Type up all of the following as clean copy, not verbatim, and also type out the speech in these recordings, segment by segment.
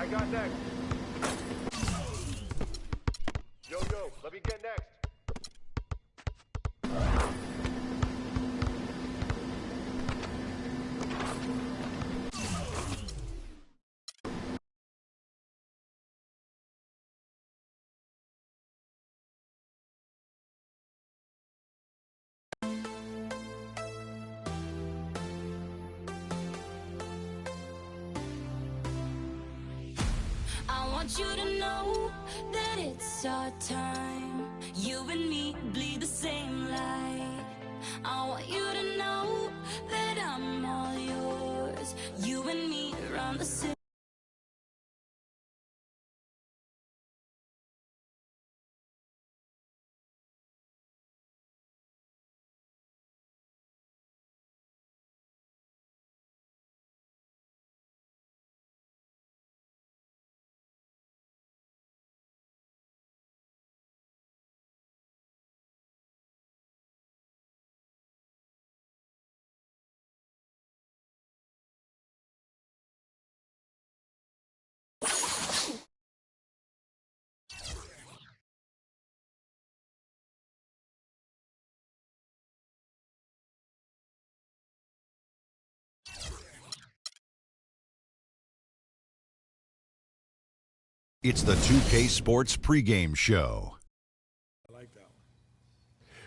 I got next. Yo, let me get next. I want you to know that it's our time. You and me bleed the same light. I want you to know that I'm all yours. You and me around the city. It's the 2K Sports pregame show. I like that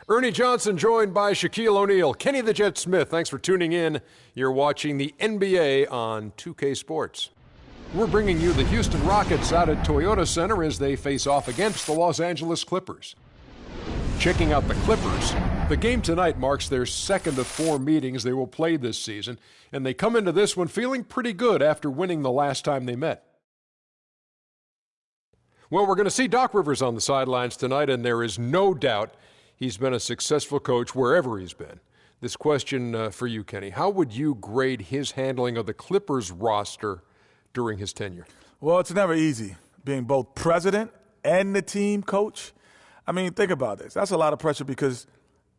one. Ernie Johnson joined by Shaquille O'Neal. Kenny the Jet Smith, thanks for tuning in. You're watching the NBA on 2K Sports. We're bringing you the Houston Rockets out at Toyota Center as they face off against the Los Angeles Clippers. Checking out the Clippers, the game tonight marks their second of 4 meetings they will play this season, and they come into this one feeling pretty good after winning the last time they met. Well, we're going to see Doc Rivers on the sidelines tonight, and there is no doubt he's been a successful coach wherever he's been. This question for you, Kenny, how would you grade his handling of the Clippers roster during his tenure? Well, it's never easy being both president and the team coach. I mean, think about this. That's a lot of pressure because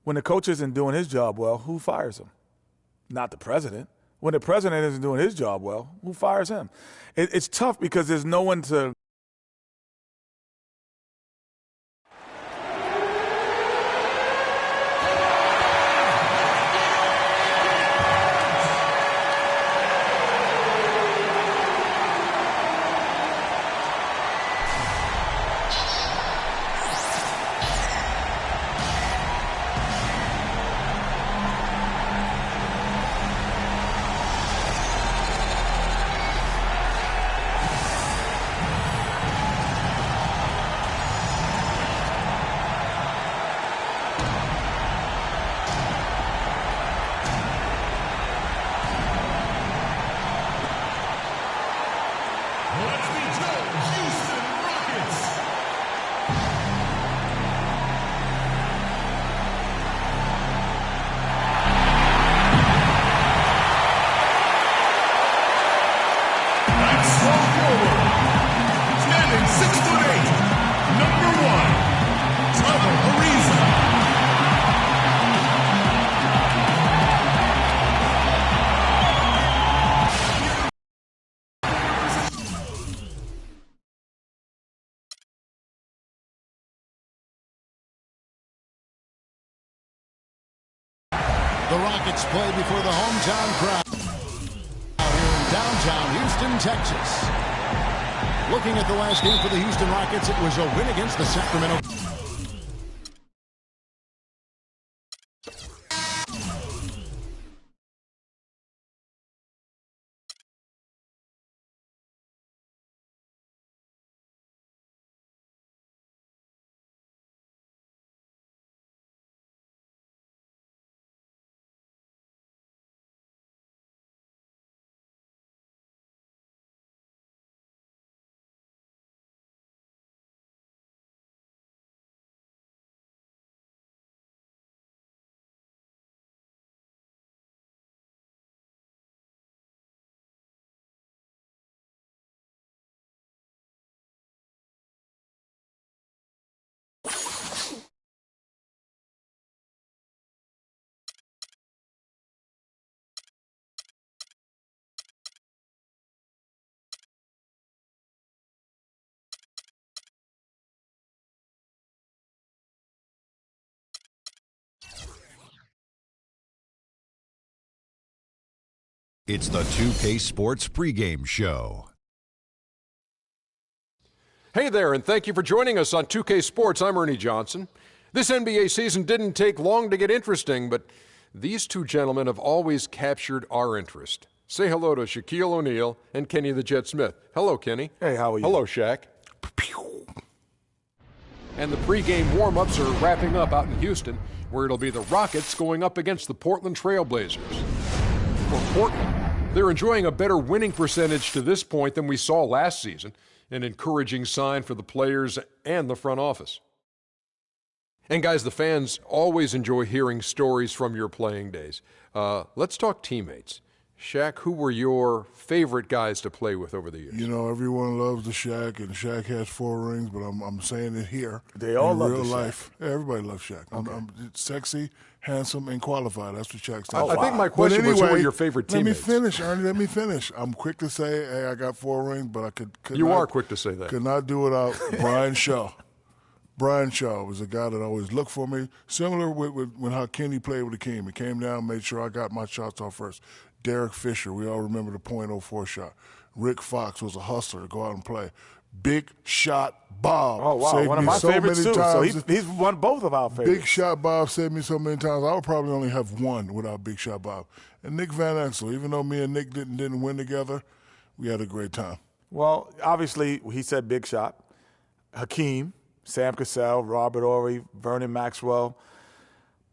when the coach isn't doing his job well, who fires him? Not the president. When the president isn't doing his job well, who fires him? It's tough because there's no one to – The Rockets play before the hometown crowd out here in downtown Houston, Texas. Looking at the last game for the Houston Rockets, it was a win against the Sacramento It's the 2K Sports pregame show. Hey there, and thank you for joining us on 2K Sports. I'm Ernie Johnson. This NBA season didn't take long to get interesting, but these two gentlemen have always captured our interest. Say hello to Shaquille O'Neal and Kenny the Jet Smith. Hello, Kenny. Hey, how are you? Hello, Shaq. And the pregame warm-ups are wrapping up out in Houston, where it'll be the Rockets going up against the Portland Trail Blazers. For Portland, they're enjoying a better winning percentage to this point than we saw last season, an encouraging sign for the players and the front office. And guys, the fans always enjoy hearing stories from your playing days. Let's talk teammates. Shaq, who were your favorite guys to play with over the years? You know, everyone loves the Shaq, and Shaq has 4 rings, but I'm saying it here. They all in love real the Shaq. life. Yeah, everybody loves Shaq. Okay. I'm sexy, handsome, and qualified. That's what Shaq stands I for. think my But question was, who were anyway, your favorite teammates? Let me finish, Ernie. Let me finish. I'm quick to say, hey, I got 4 rings, but I could You not, are quick to say that. Could not do without Brian Shaw. Brian Shaw was a guy that always looked for me, similar with when how Kenny played with the team. He came down, made sure I got my shots off first. Derek Fisher, we all remember the .04 shot. Rick Fox was a hustler to go out and play. Big Shot Bob. Oh, wow. Saved One of me my so favorites, many too. times. So he's won both of our favorites. Big Shot Bob saved me so many times. I would probably only have one without Big Shot Bob. And Nick Van Exel, even though me and Nick didn't win together, we had a great time. Well, obviously, he said Big Shot. Hakeem, Sam Cassell, Robert Horry, Vernon Maxwell.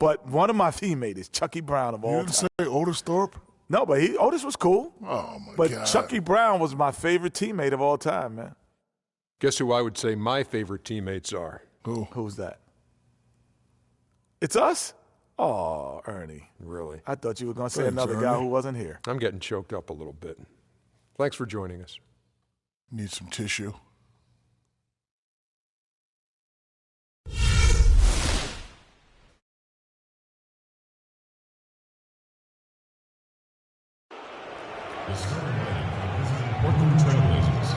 But one of my teammates is Chucky Brown of You all didn't time. say Otis Thorpe? No, but Otis was cool. Oh, my But God. Chucky Brown was my favorite teammate of all time, man. Guess who I would say my favorite teammates are? Who? Who's that? It's us? Oh, Ernie. Really? I thought you were going to say Thanks, another guy Ernie. who wasn't here. I'm getting choked up a little bit. Thanks for joining us. Need some tissue. The starting lineup for the visiting Portland Trail Blazers.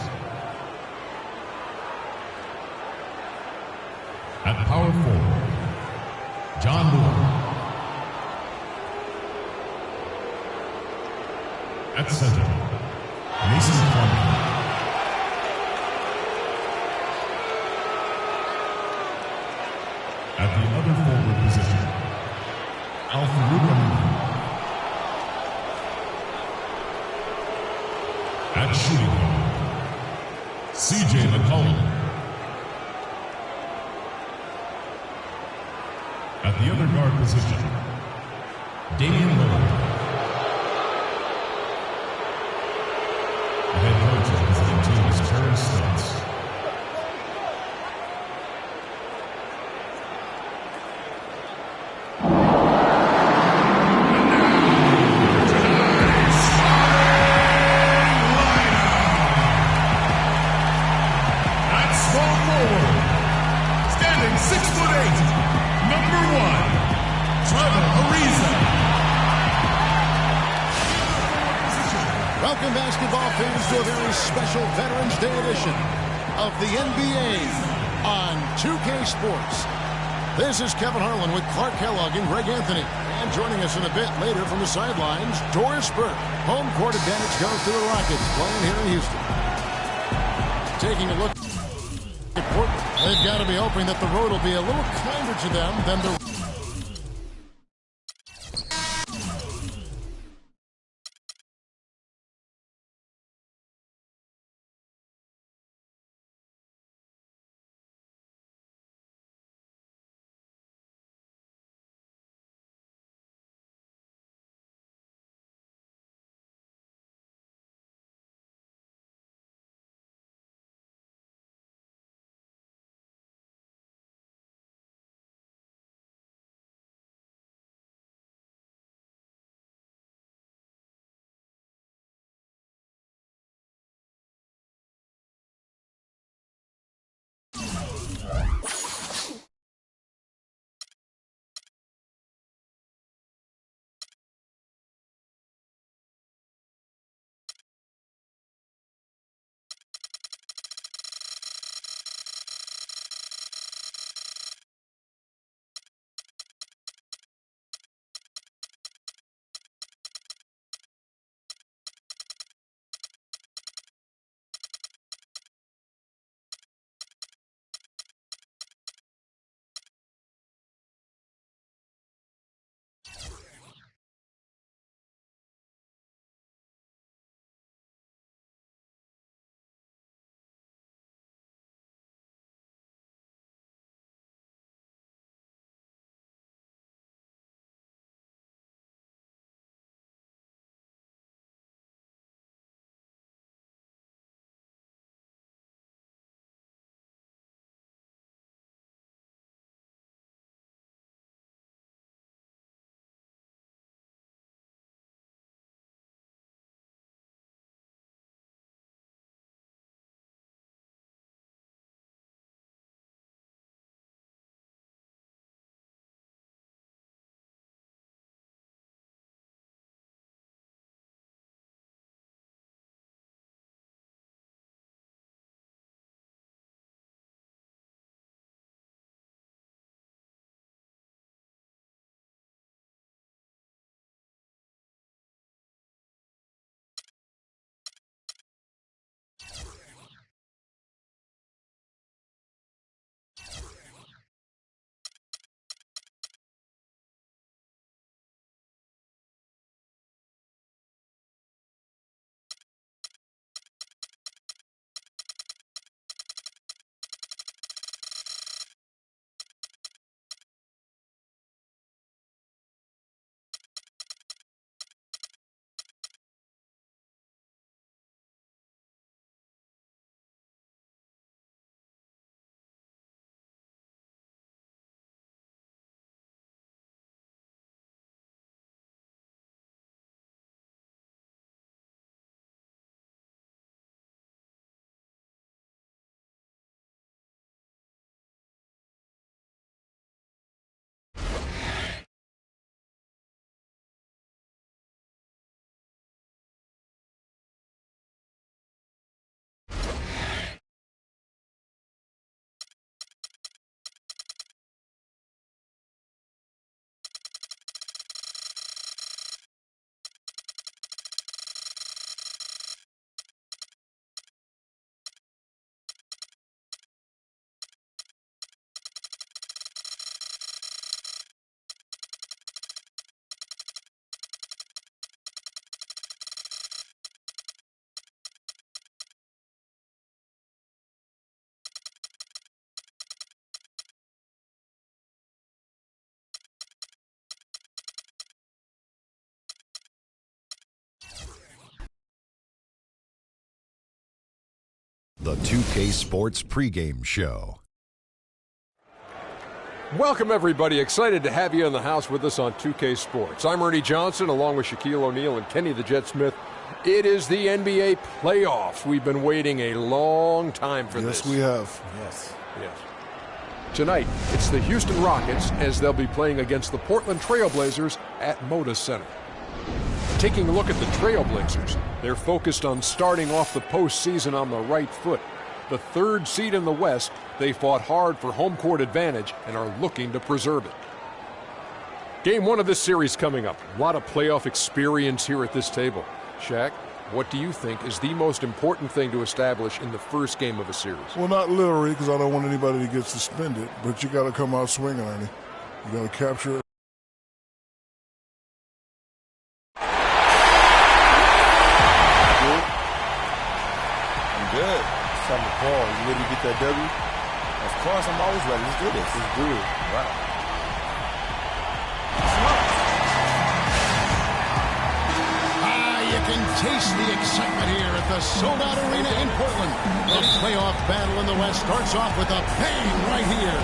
At power forward, John Moore. At center, Mason Plumlee. At the other forward position, Al-Farouq Aminu. At shooting guard, C.J. McCollum. At the other guard position, Damian Lillard. The head coach of the visiting team is Terry Stotts. At small forward, standing 6'8", number 1, Trevor Ariza. Welcome, basketball fans, to a very special Veterans Day edition of the NBA on 2K Sports. This is Kevin Harlan with Clark Kellogg and Greg Anthony. And joining us in a bit later from the sidelines, Doris Burke. Home court advantage goes to the Rockets, playing here in Houston. Taking a look at Portland, they've got to be hoping that the road will be a little kinder to them than the the 2K Sports pregame show. Welcome, everybody. Excited to have you in the house with us on 2K Sports. I'm Ernie Johnson, along with Shaquille O'Neal and Kenny the Jet Smith. It is the NBA playoffs. We've been waiting a long time for this. Yes, we have. Yes. Yes. Tonight, it's the Houston Rockets as they'll be playing against the Portland Trail Blazers at Moda Center. Taking a look at the Trail Blazers, they're focused on starting off the postseason on the right foot. The third seed in the West, they fought hard for home court advantage and are looking to preserve it. Game one of this series coming up. A lot of playoff experience here at this table. Shaq, what do you think is the most important thing to establish in the first game of a series? Well, not literally, because I don't want anybody to get suspended, but you got to come out swinging, Ernie. You got to capture it. Good. Something to call. You ready to get that W? Of course, I'm always ready. Let's do this. Let's do it. Wow. You can taste the excitement here at the sold-out arena in Portland. The playoff battle in the West starts off with a bang right here.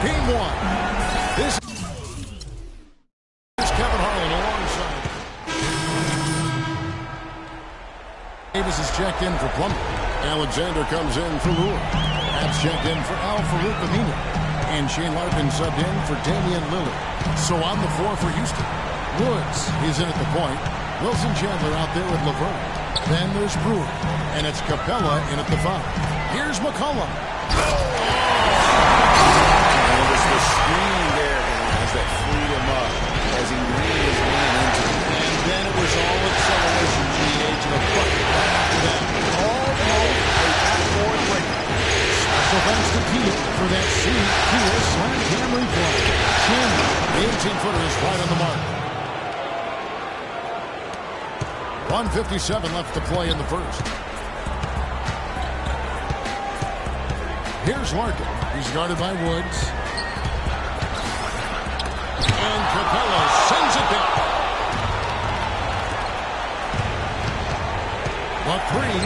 Game one. This is Kevin Harlan alongside. Davis is checked in for Plummer. Alexander comes in for Lure. Abs checked in for Al Farouk Aminu. And Shane Larkin subbed in for Damian Lillard. So on the floor for Houston, Woods is in at the point. Wilson Chandler out there with LeVert. Then there's Brewer. And it's Capella in at the 5. Here's McCollum. And it was the screen there, guys, that freed him up as he really was running into it. And then it was all acceleration, GH, and a bucket right after that. Almost a backboard breakout. Special thanks to Peel for that Peel slam hammering play. Chandler, the 18-footer, is right on the mark. 1:57 left to play in the first. Here's Larkin. He's guarded by Woods. And Capella sends it down. A three.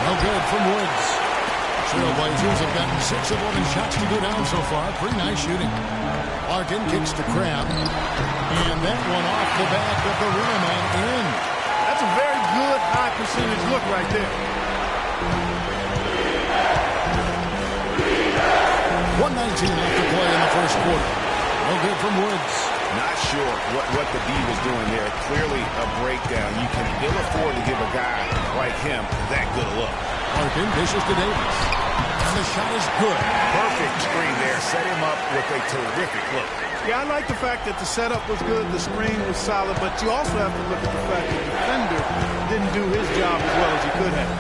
No good from Woods. Trailblazers have gotten 6 of 11 shots to go down so far. Pretty nice shooting. Larkin kicks to Crab. And that one off the back of the rim and in. That's a very good high percentage look right there. 1:19 left to play in the first quarter. No good from Woods. Not sure what the D was doing there. Clearly a breakdown. You can ill afford to give a guy like him that good a look. Larkin dishes to Davis. And the shot is good. Perfect screen there. Set him up with a terrific look. Yeah, I like the fact that the setup was good, the screen was solid, but you also have to look at the fact that the defender didn't do his job as well as he could have.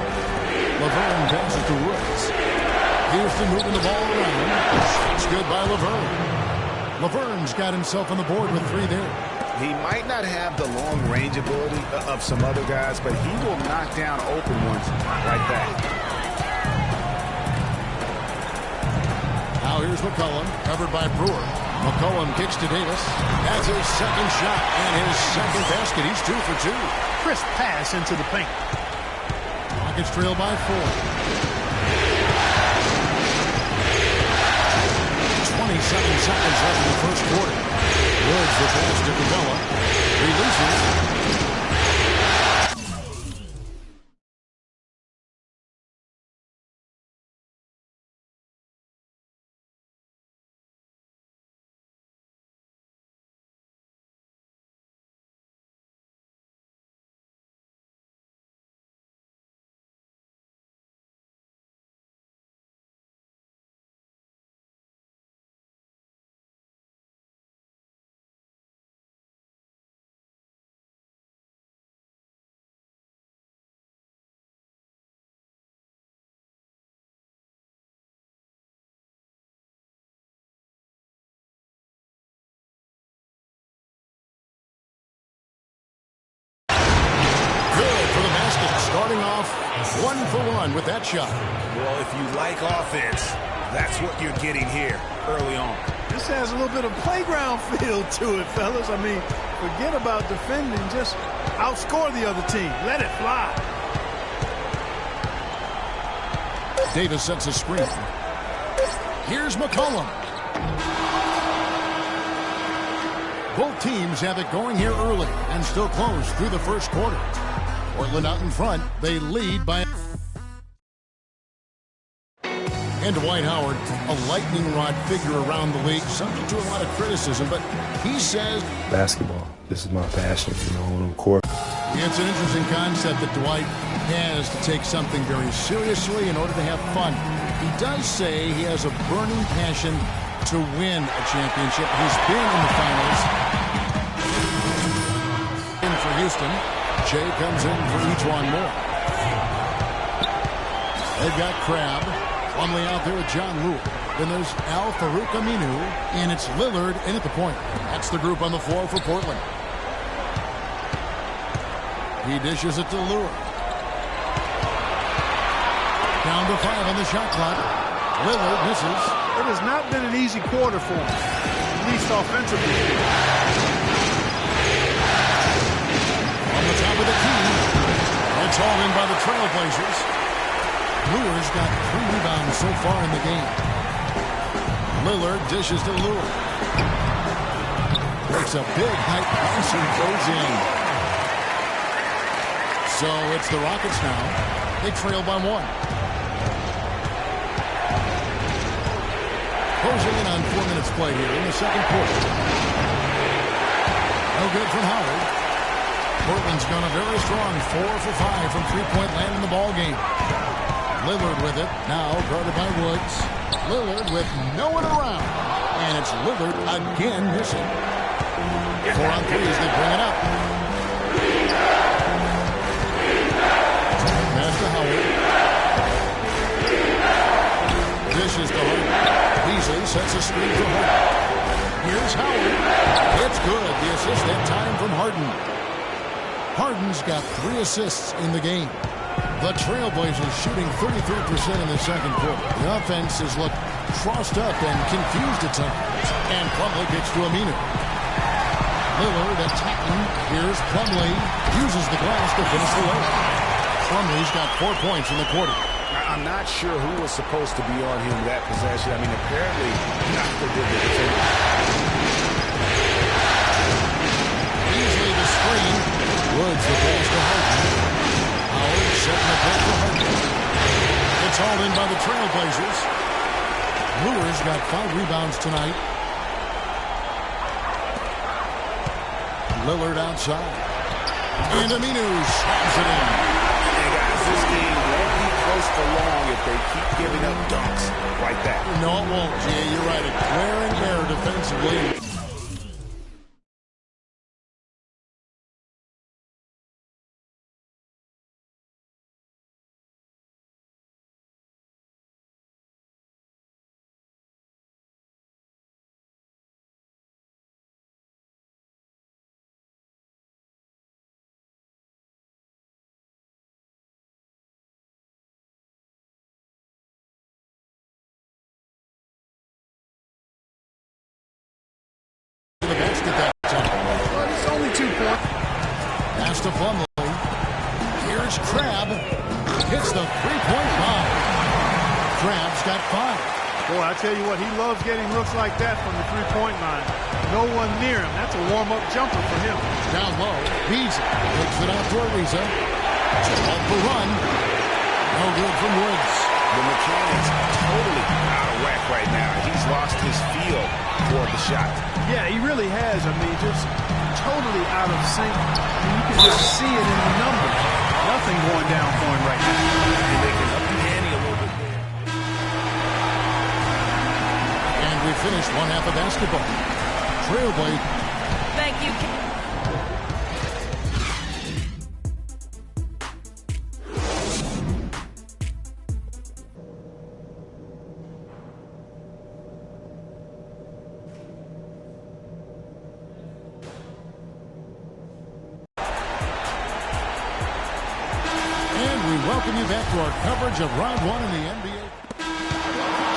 Laverne passes to Woods. Houston moving the ball around. It's good by Laverne. Laverne's got himself on the board with 3 there. He might not have the long-range ability of some other guys, but he will knock down open ones like that. Now here's McCollum, covered by Brewer. McCollum kicks to Davis. That's his second shot and his second basket. He's 2 for 2. Crisp pass into the paint. Rockets trail by 4. 27 seconds left in the first quarter. Woods the pass to Capella. Releases. Starting off 1 for 1 with that shot. Well, if you like offense, that's what you're getting here early on. This has a little bit of playground feel to it, fellas. I mean, forget about defending. Just outscore the other team. Let it fly. Davis sets a screen. Here's McCollum. Both teams have it going here early and still close through the first quarter. Portland out in front. They lead by... And Dwight Howard, a lightning rod figure around the league, subject to a lot of criticism, but he says... Basketball. This is my passion, on the court. It's an interesting concept that Dwight has to take something very seriously in order to have fun. He does say he has a burning passion to win a championship. He's been in the finals. In for Houston. Jay comes in for each one more. They've got Crabbe. Plumlee out there with John Lewis. Then there's Al Farouk Aminu, and it's Lillard in at the point. That's the group on the floor for Portland. He dishes it to Lillard. Down to 5 on the shot clock. Lillard misses. It has not been an easy quarter for him, at least offensively. On the top of the key. It's all in by the Trailblazers. Brewer's got 3 rebounds so far in the game. Lillard dishes to Lillard. Breaks a big height pass and goes in. So it's the Rockets now. They trail by 1. Closing in on 4 minutes play here in the second quarter. No good from Howard. Portland's gone a very strong 4 for 5 from three-point land in the ball game. Lillard with it, now guarded by Woods. Lillard with no one around. And it's Lillard again missing. 4 on 3 as they bring it up. Pass to Howard. Dishes to Harden. Beasley sets a screen for Harden. Here's Howard. It's good. The assist that time from Harden. Harden's got 3 assists in the game. The Trailblazers shooting 33% in the second quarter. The offense has looked crossed up and confused at times. And Plumlee gets to Aminu. Lillard attacking. Here's Plumlee. Uses the glass to finish the layup. Plumlee's got 4 points in the quarter. I'm not sure who was supposed to be on him that possession. I mean, apparently not the good defender. Easily the screen. Woods the pass to Harden. Howard setting the play for Harden. It's all in by the Trailblazers. Brewer's got 5 rebounds tonight. Lillard outside. And Aminu slams it in. Hey guys, this game won't be close for long if they keep giving up dunks like that. No, it won't, Jay. You're right. A glaring error defensively. It's only 2 points. Pass to Plumlee. Here's Crabbe. Hits the three-point bomb. Crabbe's got 5. Boy, I tell you what, he loves getting looks like that from the three-point line. No one near him. That's a warm-up jumper for him. Down low. Beasley takes it out to Ariza. It's a bumper run. No good from Woods. The mechanic's totally out of whack right now. He's lost his feel for the shot. Yeah, he really has. I mean, just totally out of sync. I mean, you can just see it in the numbers. Nothing going down for him right now. And they can up the ante a little bit there. And we finished 1 half of basketball. Trailblazers. Thank you. Welcome you back to our coverage of Round 1 in the NBA.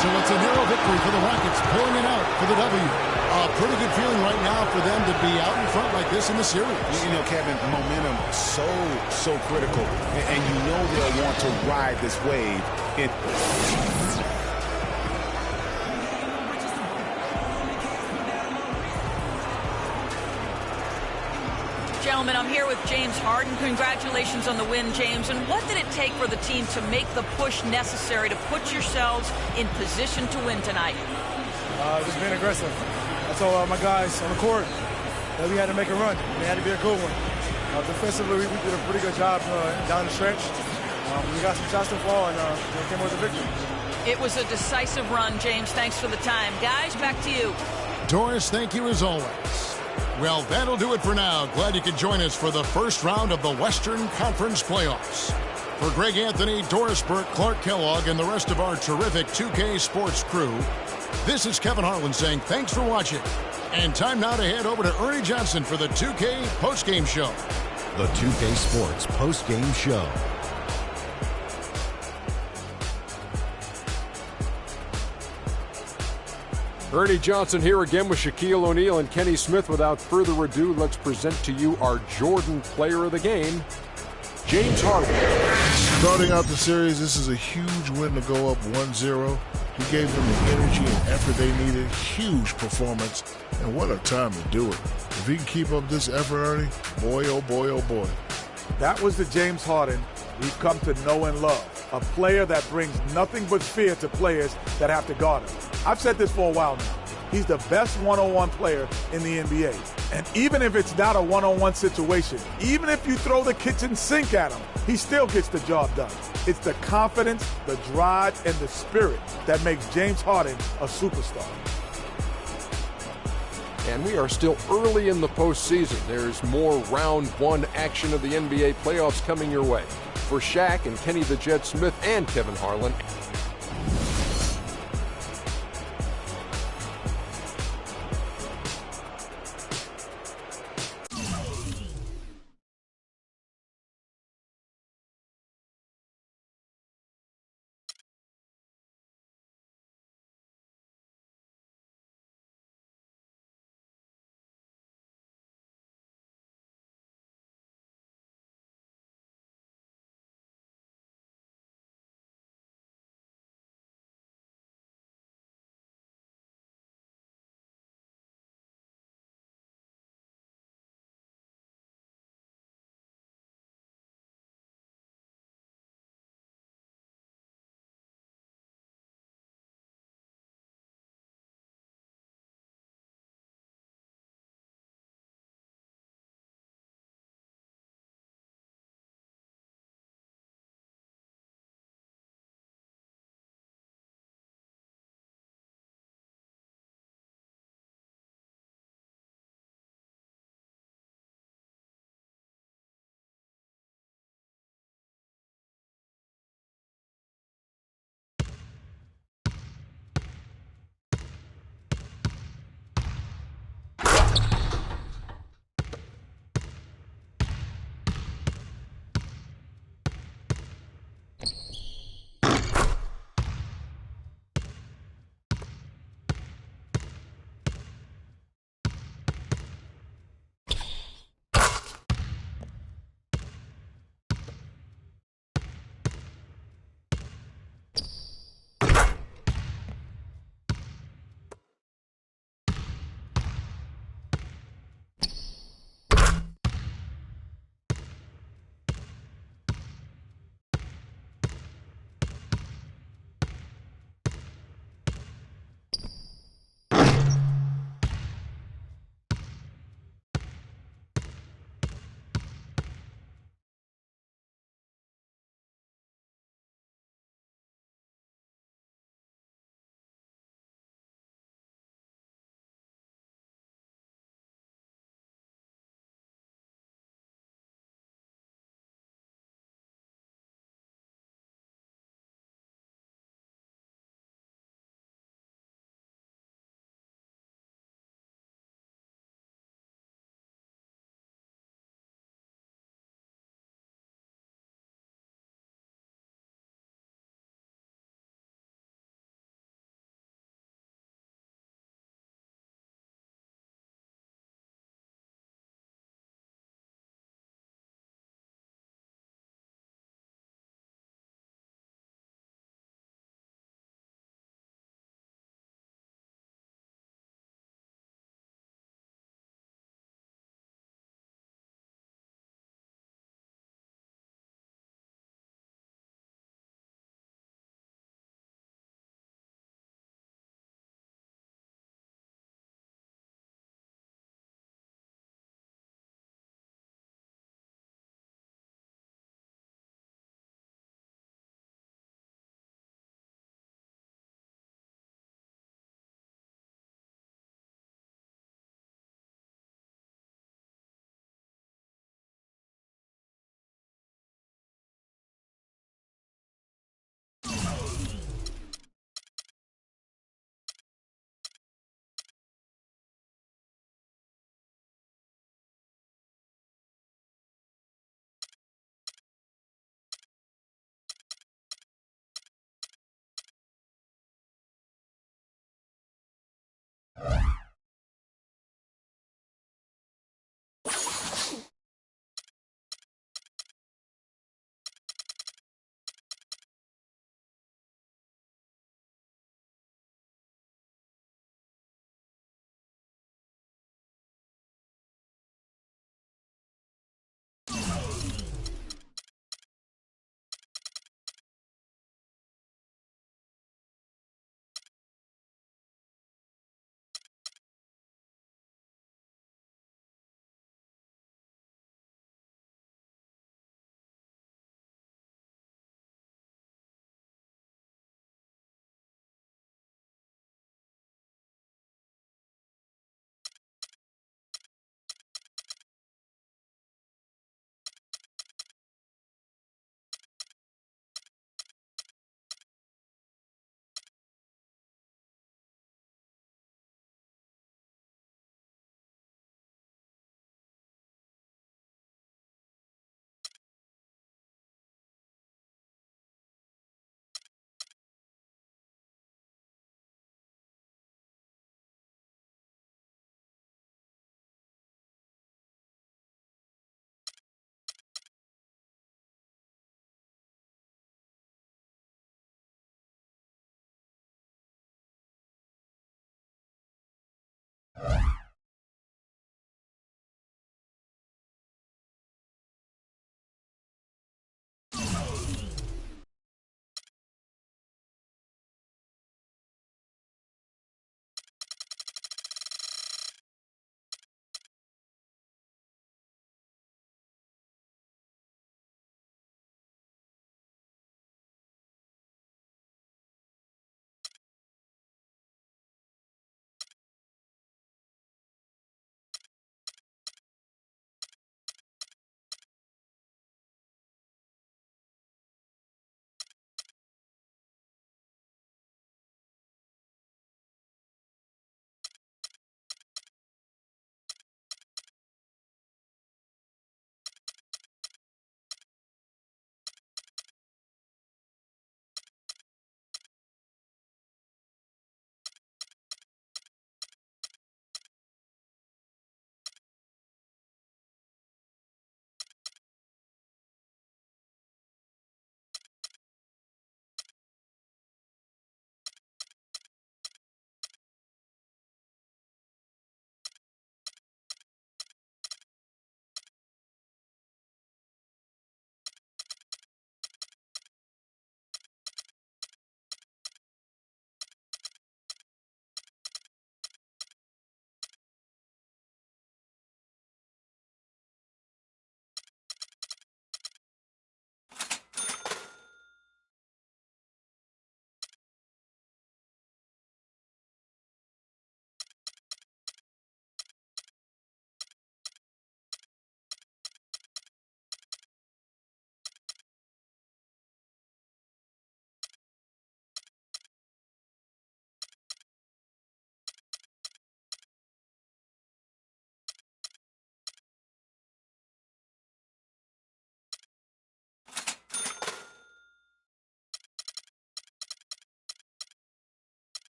So It's a narrow victory for the Rockets, pulling it out for the W. A pretty good feeling right now for them to be out in front like this in the series. You know, Kevin, momentum so critical, and you know they'll want to ride this wave. Gentlemen, I'm here with James Harden. Congratulations on the win, James. And what did it take for the team to make the push necessary to put yourselves in position to win tonight? Just being aggressive. I told my guys on the court that we had to make a run. It had to be a good one. Defensively, we did a pretty good job down the stretch. We got some shots to fall, and we came with a victory. It was a decisive run, James. Thanks for the time. Guys, back to you. Doris, thank you as always. Well, that'll do it for now. Glad you could join us for the first round of the Western Conference Playoffs. For Greg Anthony, Doris Burke, Clark Kellogg, and the rest of our terrific 2K Sports crew, this is Kevin Harlan saying thanks for watching. And time now to head over to Ernie Johnson for the 2K postgame show. The 2K Sports postgame show. Ernie Johnson here again with Shaquille O'Neal and Kenny Smith. Without further ado, let's present to you our Jordan player of the game, James Harden. Starting out the series, this is a huge win to go up 1-0. He gave them the energy and effort they needed. Huge performance, and what a time to do it. If he can keep up this effort, Ernie, boy, oh boy, oh boy. That was the James Harden we've come to know and love. A player that brings nothing but fear to players that have to guard him. I've said this for a while now. He's the best one-on-one player in the NBA. And even if it's not a one-on-one situation, even if you throw the kitchen sink at him, he still gets the job done. It's the confidence, the drive, and the spirit that makes James Harden a superstar. And we are still early in the postseason. There's more round one action of the NBA playoffs coming your way. For Shaq and Kenny the Jet Smith and Kevin Harlan,